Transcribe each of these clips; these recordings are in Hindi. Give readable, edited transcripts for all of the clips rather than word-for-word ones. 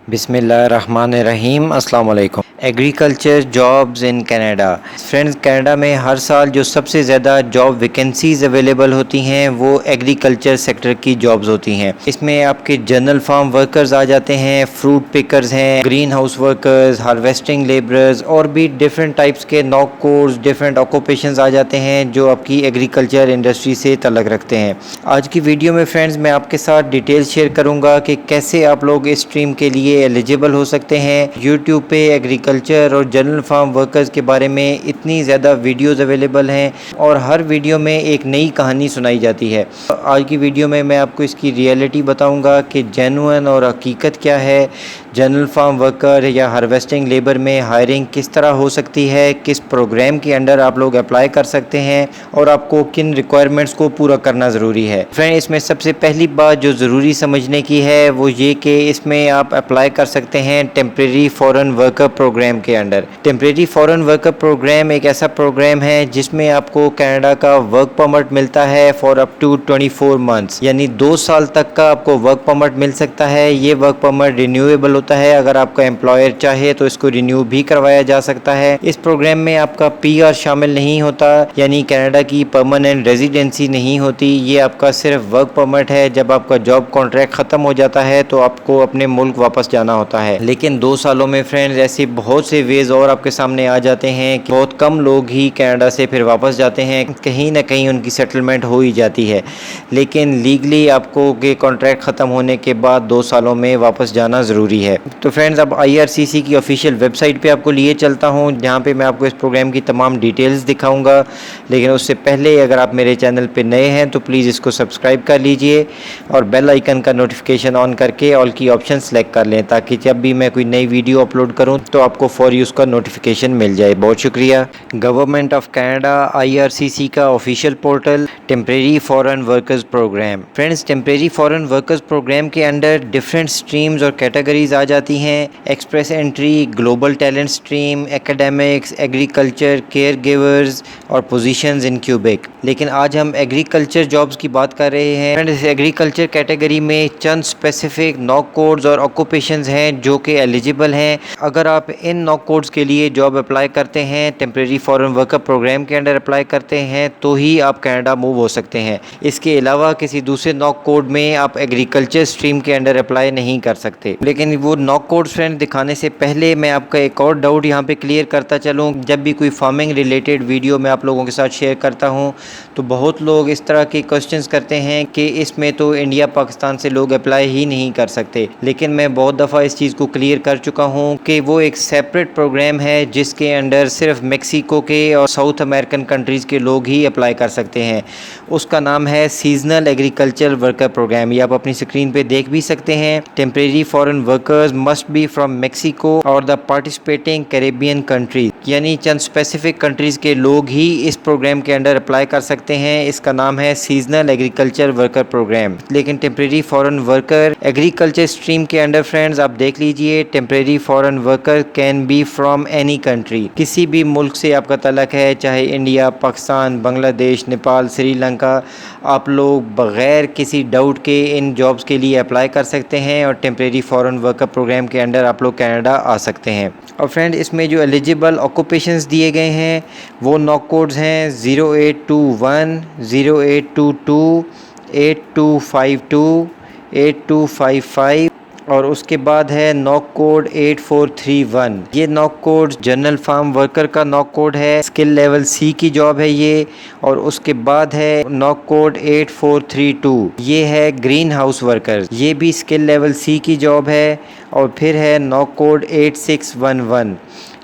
बिस्मिल्लाहिर्रहमानिर्रहीम अस्सलाम वालेकुम। Agriculture jobs in Canada. Friends, Canada में हर साल जो सबसे ज़्यादा जॉब वैकेंसीज़ अवेलेबल होती हैं वो एग्रीकल्चर सेक्टर की जॉब्स होती हैं। इसमें आपके जनरल फार्म वर्कर्स आ जाते हैं, फ्रूट पिकर्स हैं, green house workers, harvesting labourers और भी डिफरेंट टाइप्स के नॉक कोर्स, डिफरेंट ऑक्यूपेशंस आ जाते हैं जो आपकी एग्रीकल्चर इंडस्ट्री से तल्लुक़ रखते हैं। आज की वीडियो में फ्रेंड्स मैं आपके साथ डिटेल्स शेयर करूँगा कि कैसे आप लोग इस स्ट्रीम के लिए एलिजिबल हो सकते हैं। यूट्यूब पे एग्रीकल्चर और जनरल फार्म वर्कर्स के बारे में इतनी ज़्यादा वीडियोस अवेलेबल हैं और हर वीडियो में एक नई कहानी सुनाई जाती है। आज की वीडियो में मैं आपको इसकी रियलिटी बताऊंगा कि जेन्युइन और हकीकत क्या है। जनरल फार्म वर्कर या हार्वेस्टिंग लेबर में हायरिंग किस तरह हो सकती है, किस प्रोग्राम के अंडर आप लोग अप्लाई कर सकते हैं और आपको किन रिक्वायरमेंट्स को पूरा करना ज़रूरी है। फ्रेंड, इसमें सबसे पहली बात जो ज़रूरी समझने की है वो ये कि इसमें आप अप्लाई कर सकते हैं टेम्परेरी फॉरेन वर्कर प्रोग्राम के under. Temporary foreign worker programme एक ऐसा प्रोग्राम है जिसमें आपको कनाडा का वर्क परमिट मिलता है फॉर अप टू 24 मंथ्स, यानी 2 साल तक का आपको वर्क परमिट मिल सकता है। ये वर्क परमिट रिन्यूएबल होता है, अगर आपका एम्प्लॉयर चाहे तो इसको रिन्यू भी करवाया जा सकता है। इस प्रोग्राम में आपका पीआर शामिल नहीं होता, यानी कनाडा की परमानेंट रेजिडेंसी नहीं होती। ये आपका सिर्फ वर्क परमिट है। जब आपका जॉब कॉन्ट्रैक्ट ख़त्म हो जाता है तो आपको अपने मुल्क वापस जाना होता है। लेकिन 2 सालों में फ्रेंड्स ऐसे बहुत से वेज और आपके सामने आ जाते हैं कि बहुत कम लोग ही कनाडा से फिर वापस जाते हैं। कहीं ना कहीं उनकी सेटलमेंट हो ही जाती है, लेकिन लीगली आपको के कॉन्ट्रैक्ट ख़त्म होने के बाद 2 सालों में वापस जाना ज़रूरी है। तो फ्रेंड्स, अब IRCC की ऑफिशियल वेबसाइट पे आपको लिए चलता हूँ जहाँ पे मैं आपको इस प्रोग्राम की तमाम डिटेल्स दिखाऊंगा। लेकिन उससे पहले अगर आप मेरे चैनल पे नए हैं तो प्लीज़ इसको सब्सक्राइब कर लीजिए और बेल आइकन का नोटिफिकेशन ऑन करके ऑल की ऑप्शन सेलेक्ट कर लें, ताकि जब भी मैं कोई नई वीडियो अपलोड करूं तो आपको फॉर यूज़ का नोटिफिकेशन मिल जाए। बहुत शुक्रिया। गवर्नमेंट ऑफ कनाडा IRCC का official portal temporary foreign workers program. Friends, temporary foreign workers program के अंडर डिफरेंट स्ट्रीम्स और कैटेगरीज आ जाती हैं। Express entry, global talent stream, academics, agriculture, care givers और पोजीशंस इन क्यूबेक। लेकिन आज हम एग्रीकल्चर जॉब्स की बात कर रहे हैं। फ्रेंड्स, एग्रीकल्चर कैटेगरी में चंद स्पेसिफिक नॉक कोड्स और ऑक्यूपेशंस हैं जो कि एलिजिबल हैं। अगर आप इन नॉक कोड्स के लिए जॉब अप्लाई करते हैं, टेम्परेरी फॉरेन वर्कर प्रोग्राम के अंडर अप्लाई करते हैं, तो ही आप कनाडा मूव हो सकते हैं। इसके अलावा किसी दूसरे नॉक कोड में आप एग्रीकल्चर स्ट्रीम के अंडर अप्लाई नहीं कर सकते। लेकिन वो नॉक कोड्स फ्रेंड दिखाने से पहले मैं आपका एक और डाउट यहाँ पे क्लियर करता चलूँ। जब भी कोई फार्मिंग रिलेटेड वीडियो मैं आप लोगों के साथ शेयर करता हूँ तो बहुत लोग इस तरह के क्वेश्चंस करते हैं कि इसमें तो इंडिया पाकिस्तान से लोग अप्लाई ही नहीं कर सकते। लेकिन मैं बहुत दफ़ा इस चीज़ को क्लियर कर चुका हूँ कि वो एक सेपरेट प्रोग्राम है जिसके अंडर सिर्फ मेक्सिको के और साउथ अमेरिकन कंट्रीज़ के लोग ही अप्लाई कर सकते हैं। उसका नाम है सीजनल एग्रीकल्चर वर्कर प्रोग्राम। ये आप अपनी स्क्रीन पे देख भी सकते हैं। Temporary foreign workers must be from Mexico और द पार्टिसिपेटिंग कैरेबियन कंट्रीज, यानी चंद स्पेसिफिक कंट्रीज़ के लोग ही इस प्रोग्राम के अंडर अप्लाई कर सकते हैं। इसका नाम है सीजनल एग्रीकल्चर वर्कर प्रोग्राम। लेकिन temporary foreign worker agriculture stream के अंडर फ्रेंड्स आप देख लीजिए, temporary foreign worker can be from any country. किसी भी मुल्क से आपका तलक है, चाहे इंडिया, पाकिस्तान, बांग्लादेश, नेपाल, श्रीलंका, आप लोग बग़ैर किसी डाउट के इन जॉब्स के लिए अप्लाई कर सकते हैं और टेम्परेरी फॉरेन वर्कर प्रोग्राम के अंडर आप लोग कनाडा आ सकते हैं। और फ्रेंड, इसमें जो एलिजिबल ऑक्यूपेशंस दिए गए हैं वो नॉक कोड्स हैं 0821, 0822, 8252, 8255 और उसके बाद है नॉक कोड 8431। ये NOC code general farm worker का नॉक कोड है, स्किल लेवल C की जॉब है ये। और उसके बाद है नॉक कोड 8432, ये है ग्रीन हाउस वर्कर, ये भी स्किल लेवल C की जॉब है। और फिर है नॉक कोड 8611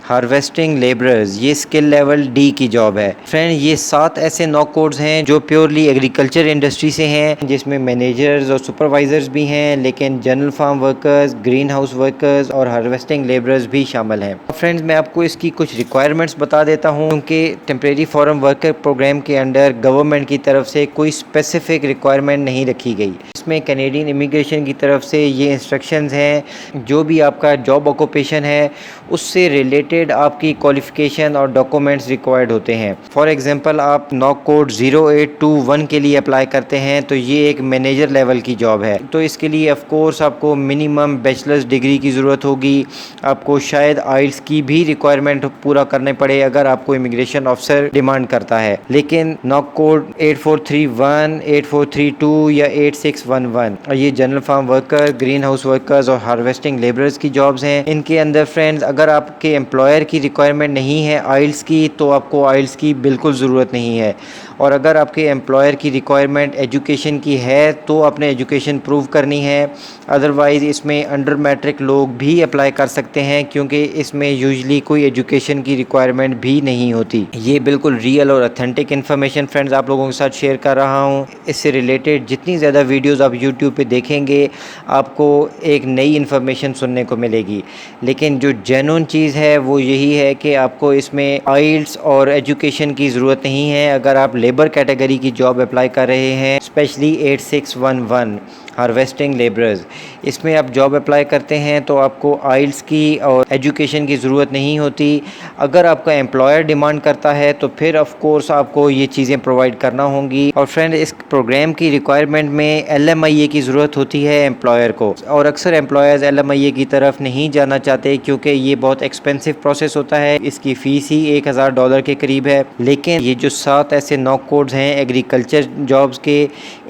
हार्वेस्टिंग लेबरर्स, ये स्किल लेवल D की जॉब है। फ्रेंड, ये 7 ऐसे नॉक कोड्स हैं जो प्योरली एग्रीकल्चर इंडस्ट्री से हैं, जिसमें मैनेजर्स और सुपरवाइजर्स भी हैं, लेकिन general farm workers, greenhouse workers और हार्वेस्टिंग लेबरर्स भी शामिल हैं। फ्रेंड्स, मैं आपको इसकी कुछ रिक्वायरमेंट्स बता देता हूँ, क्योंकि टेम्परेरी फॉरेन वर्कर प्रोग्राम के अंडर गवर्नमेंट की तरफ से कोई स्पेसिफिक रिक्वायरमेंट नहीं रखी गई। इसमें कैनेडियन इमिग्रेशन की तरफ से ये इंस्ट्रक्शंस हैं, जो भी आपका जॉब ऑक्यूपेशन है उससे रिलेटेड रिलेटेड आपकी क्वालिफिकेशन और डॉक्यूमेंट्स रिक्वायर्ड होते हैं। फॉर एग्जांपल आप नॉक कोड 0821 के लिए अप्लाई करते हैं तो ये एक मैनेजर लेवल की जॉब है, तो इसके लिए ऑफ कोर्स आपको मिनिमम बैचलर्स डिग्री की ज़रूरत होगी। आपको शायद आइल्स की भी रिक्वायरमेंट पूरा करने पड़े अगर आपको इमिग्रेशन ऑफिसर डिमांड करता है। लेकिन नॉक कोड 8431, 8432 या 8611 और ये general farm worker, greenhouse workers और हार्वेस्टिंग लेबरर्स की जॉब्स हैं। इनके अंदर फ्रेंड्स अगर आपके एम्प्लॉयर की रिक्वायरमेंट नहीं है आइल्स की तो आपको आइल्स की बिल्कुल ज़रूरत नहीं है, और अगर आपके एम्प्लॉयर की रिक्वायरमेंट एजुकेशन की है तो आपने एजुकेशन प्रूव करनी है। अदरवाइज़ इसमें अंडर मैट्रिक लोग भी अप्लाई कर सकते हैं क्योंकि इसमें यूजुअली कोई एजुकेशन की रिक्वायरमेंट भी नहीं होती। ये बिल्कुल रियल और ऑथेंटिक इन्फॉर्मेशन फ्रेंड्स आप लोगों के साथ शेयर कर रहा हूँ। इससे रिलेटेड जितनी ज़्यादा वीडियोज़ आप यूट्यूब पे देखेंगे आपको एक नई इन्फॉर्मेशन सुनने को मिलेगी, लेकिन जो जेन्युइन चीज़ है वो यही है कि आपको इसमें आइल्स और एजुकेशन की ज़रूरत नहीं है। अगर आप लेबर कैटेगरी की जॉब अप्लाई कर रहे हैं, स्पेशली 8611 हार्वेस्टिंग लेबरर्स, इसमें आप जॉब अप्लाई करते हैं तो आपको आइल्स की और एजुकेशन की ज़रूरत नहीं होती। अगर आपका एम्प्लॉयर डिमांड करता है तो फिर ऑफ कोर्स आपको ये चीज़ें प्रोवाइड करना होंगी। और फ्रेंड इस प्रोग्राम की रिक्वायरमेंट में LMIA की ज़रूरत होती है एम्प्लॉयर को, और अक्सर एम्प्लॉयर्स LMIA की तरफ नहीं जाना चाहते क्योंकि ये बहुत एक्सपेंसिव प्रोसेस होता है। इसकी फ़ीस ही $1000 के करीब है। लेकिन ये जो 7 ऐसे नॉक कोड्स हैं एग्रीकल्चर जॉब्स के,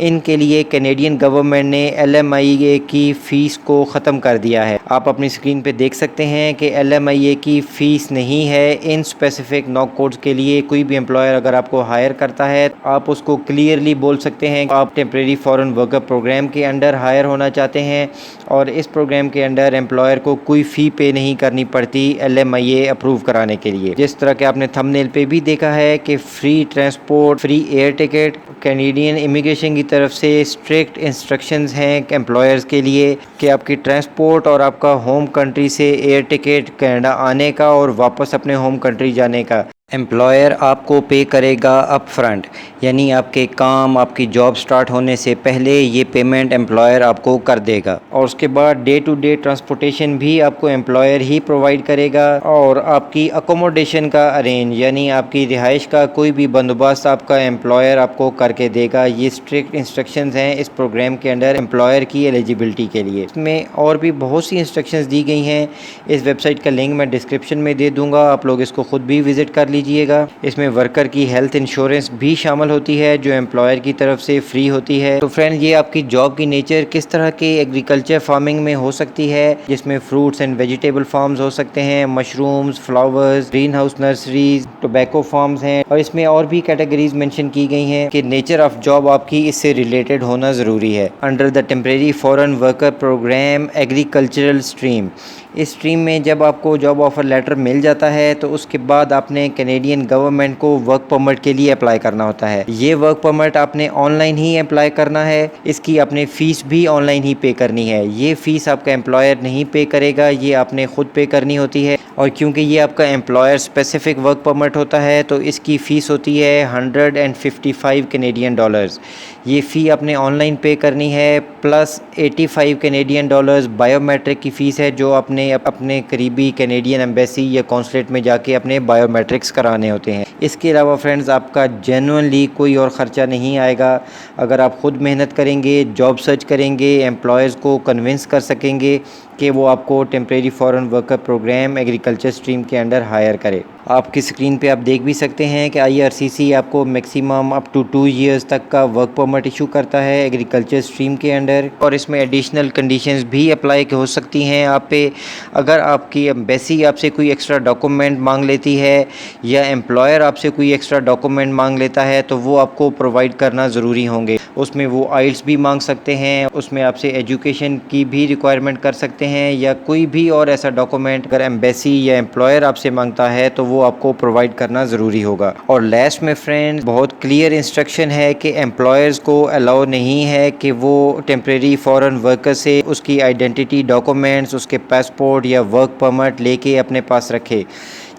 इनके लिए कैनेडियन गवर्नमेंट ने LMIA की फ़ीस को ख़त्म कर दिया है। आप अपनी स्क्रीन पे देख सकते हैं कि LMIA की फ़ीस नहीं है इन स्पेसिफिक नॉक कोड्स के लिए। कोई भी एम्प्लॉयर अगर आपको हायर करता है आप उसको क्लियरली बोल सकते हैं आप टेम्प्रेरी फॉरेन वर्कर प्रोग्राम के अंडर हायर होना चाहते हैं, और इस प्रोग्राम के अंडर एम्प्लॉयर को कोई फ़ी पे नहीं करनी पड़ती LMIA अप्रूव कराने के लिए। जिस तरह के आपने थंबनेल पे भी देखा है कि free transport, free air ticket, Canadian immigration की तरफ से स्ट्रिक्ट इंस्ट्रक्शंस हैं एम्प्लॉयर्स के लिए कि आपकी ट्रांसपोर्ट और आपका होम कंट्री से एयर टिकट कनाडा आने का और वापस अपने होम कंट्री जाने का एम्प्लॉयर आपको पे करेगा अप फ्रंट, यानी आपके काम आपकी जॉब स्टार्ट होने से पहले ये पेमेंट एम्प्लॉयर आपको कर देगा, और उसके बाद डे टू डे ट्रांसपोर्टेशन भी आपको एम्प्लॉयर ही प्रोवाइड करेगा, और आपकी अकोमोडेशन का अरेंज यानी आपकी रिहाइश का कोई भी बंदोबस्त आपका एम्प्लॉयर आपको करके देगा। ये स्ट्रिक्ट इंस्ट्रक्शंस हैं इस प्रोग्राम के अंडर एम्प्लॉयर की एलिजिबिलिटी के लिए। इसमें और भी बहुत सी इंस्ट्रक्शंस दी गई हैं। इस वेबसाइट का लिंक मैं डिस्क्रिप्शन में दे दूँगा, आप लोग इसको खुद भी विज़िट कर लीजिएगा। इसमें वर्कर की हेल्थ इंश्योरेंस भी शामिल होती है जो एम्प्लॉयर की तरफ से फ्री होती है। तो फ्रेंड ये आपकी जॉब की नेचर किस तरह के एग्रीकल्चर फार्मिंग में हो सकती है, जिसमें फ्रूट्स एंड वेजिटेबल फार्म्स हो सकते हैं, mushrooms, flowers, green house nurseries, tobacco farms हैं, और इसमें और भी कैटेगरीज मेंशन की गई हैं कि नेचर ऑफ जॉब आपकी इससे रिलेटेड होना ज़रूरी है। Under the temporary foreign worker programme agricultural stream, इस स्ट्रीम में जब आपको जॉब ऑफर लेटर मिल जाता है तो उसके बाद आपने कैनेडियन गवर्नमेंट को वर्क परमिट के लिए अप्लाई करना होता है। ये वर्क परमिट आपने ऑनलाइन ही अप्लाई करना है, इसकी आपने फ़ीस भी ऑनलाइन ही पे करनी है। ये फ़ीस आपका एम्प्लॉयर नहीं पे करेगा, ये आपने ख़ुद पे करनी होती है, और क्योंकि ये आपका एम्प्लॉयर स्पेसिफिक वर्क परमिट होता है तो इसकी फ़ीस होती है $155 कैनेडियन डॉलर्स। ये फ़ी आपने ऑनलाइन पे करनी है, प्लस $85 कैनेडियन डॉलर्स बायोमेट्रिक की फ़ीस है जो आपने अपने करीबी कैनेडियन एम्बेसी या कॉन्सुलेट में जाके अपने बायोमेट्रिक्स कराने होते हैं। इसके अलावा फ्रेंड्स आपका जेन्युइनली कोई और ख़र्चा नहीं आएगा। अगर आप ख़ुद मेहनत करेंगे, जॉब सर्च करेंगे, एम्प्लॉयर्स को कन्विंस कर सकेंगे कि वो आपको temporary foreign worker programme agriculture stream के अंडर हायर करे। आपकी स्क्रीन पे आप देख भी सकते हैं कि IRCC आपको मैक्सिमम अप टू 2 इयर्स तक का वर्क परमिट इशू करता है एग्रीकल्चर स्ट्रीम के अंडर, और इसमें एडिशनल कंडीशंस भी अप्लाई हो सकती हैं आप पे। अगर आपकी एम्बेसी आपसे कोई एक्स्ट्रा डॉक्यूमेंट मांग लेती है या एम्प्लॉयर आपसे कोई एक्स्ट्रा डॉक्यूमेंट मांग लेता है तो वो आपको प्रोवाइड करना ज़रूरी होंगे। उसमें वो आइल्स भी मांग सकते हैं, उसमें आपसे एजुकेशन की भी रिक्वायरमेंट कर सकते हैं, या कोई भी और ऐसा डॉक्यूमेंट अगर एम्बेसी या एम्प्लॉयर आपसे मांगता है तो वो आपको प्रोवाइड करना ज़रूरी होगा। और लास्ट में फ्रेंड्स बहुत क्लियर इंस्ट्रक्शन है कि एम्प्लॉयर्स को अलाउ नहीं है कि वो टेम्परेरी फॉरेन वर्कर से उसकी आइडेंटिटी डॉक्यूमेंट्स, उसके पासपोर्ट या वर्क परमिट लेके अपने पास रखे,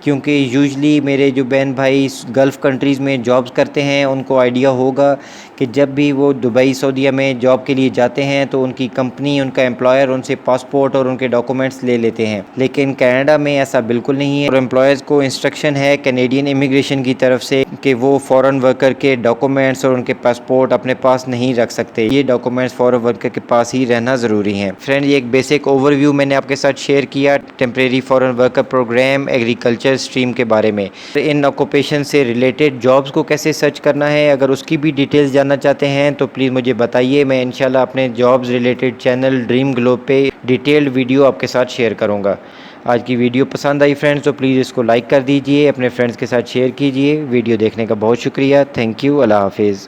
क्योंकि यूजली मेरे जो बहन भाई गल्फ़ कंट्रीज़ में जॉब्स करते हैं उनको आइडिया होगा कि जब भी वो दुबई सऊदीया में जॉब के लिए जाते हैं तो उनकी कंपनी, उनका एम्प्लॉयर उनसे पासपोर्ट और उनके डॉक्यूमेंट्स ले लेते हैं। लेकिन कनाडा में ऐसा बिल्कुल नहीं है और एम्प्लॉयर्स को इंस्ट्रक्शन है कैनेडियन इमिग्रेशन की तरफ से कि वो फॉरेन वर्कर के डॉक्यूमेंट्स और उनके पासपोर्ट अपने पास नहीं रख सकते। ये डॉक्यूमेंट्स फॉरेन वर्कर के पास ही रहना ज़रूरी है। फ्रेंड, ये एक बेसिक ओवरव्यू मैंने आपके साथ शेयर किया temporary foreign worker programme agriculture stream के बारे में। इन ऑक्यूपेशन से रिलेटेड जॉब्स को कैसे सर्च करना है, अगर उसकी भी डिटेल्स जानना चाहते हैं तो प्लीज़ मुझे बताइए। मैं इंशाल्लाह अपने jobs related channel dream globe पे डिटेल्ड वीडियो आपके साथ शेयर करूँगा। आज की वीडियो पसंद आई फ्रेंड्स तो प्लीज़ इसको लाइक कर दीजिए, अपने फ्रेंड्स के साथ शेयर कीजिए। वीडियो देखने का बहुत शुक्रिया। Thank you. अल्लाह हाफिज़।